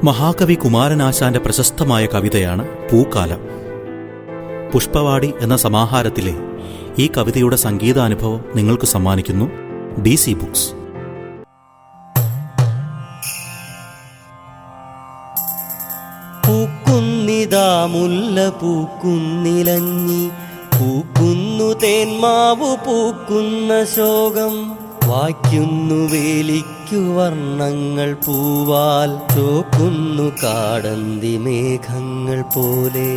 മഹാകവി കുമാരനാശാന്റെ പ്രശസ്തമായ കവിതയാണ് പൂക്കാലം. പുഷ്പവാടി എന്ന സമാഹാരത്തിലെ ഈ കവിതയുടെ സംഗീതാനുഭവം നിങ്ങൾക്ക് സമ്മാനിക്കുന്നു DC ബുക്സ്. പൂക്കുന്നിതാ മുല്ല പൂക്കുന്നിലഞ്ഞി, പൂക്കുന്നു തേന്മാവു പൂക്കുന്ന ശോകം, വായിക്കുന്നു വേലിക്കു വർണ്ണങ്ങൾ പൂവാൽ, ചോക്കുന്നു കാടന്തി മേഘങ്ങൾ പോലെ.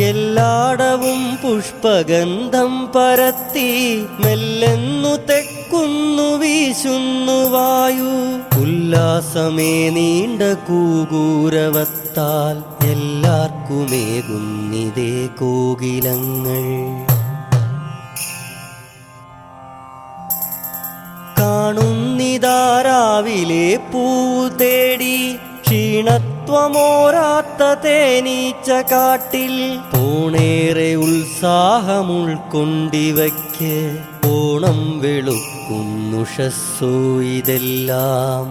എല്ലാടവും പുഷ്പഗന്ധം പരത്തി, മെല്ലെന്നു തെക്കുന്നു വീശുന്നു വായു. ഉല്ലാസമേ നീണ്ട കൂകൂരവത്താൽ, എല്ലാർക്കുമേകുന്നിതേ കോകിലങ്ങൾ. കാണുന്നിതാ രാവിലെ പൂവ് തേടി, ക്ഷീണത്വമോരാത്ത തേനീച്ച കാട്ടിൽ. ഓണേറെ ഉത്സാഹമുൾക്കൊണ്ടിവയ്ക്ക്, ഓണം വെളുക്കുന്നുഷസ്സോ ഇതെല്ലാം.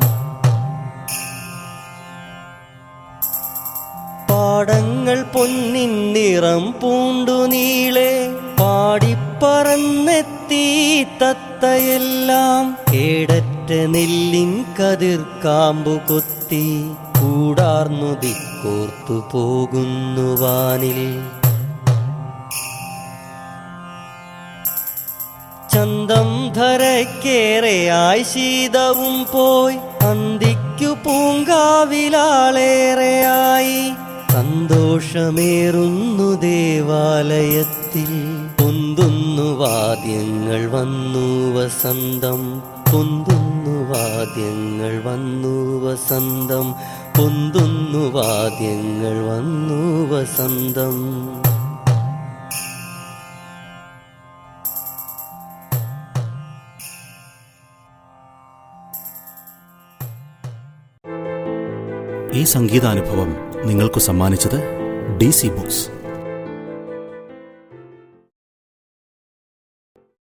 പാടങ്ങൾ പൊന്നിൻ നിറം പൂണ്ടു നീളെ, പാടിപ്പറന്നെത്തി തത്തയെല്ലാം. കേടറ്റ നെല്ലിൻ കതിർക്കാമ്പു കൊത്തി, കൂടാർന്നു ദിക്കോർത്തു പോകുന്നു വാനിൽ. ചന്തം ധരക്കേറെയായി ശീതവും പോയി, അന്തിക്കു പൂങ്കാവിലാളേറെയായി. സന്തോഷമേറുന്നു ദേവാലയത്തിൽ, പൊന്തുന്നു വാദ്യങ്ങൾ വന്നു വസന്തം. പൊന്തുന്നു വാദ്യങ്ങൾ വന്നു വസന്തം, പൊന്തുന്നു വാദ്യങ്ങൾ വന്നു വസന്തം. ഈ സംഗീതാനുഭവം നിങ്ങൾക്ക് സമ്മാനിച്ചത് DC ബുക്സ്.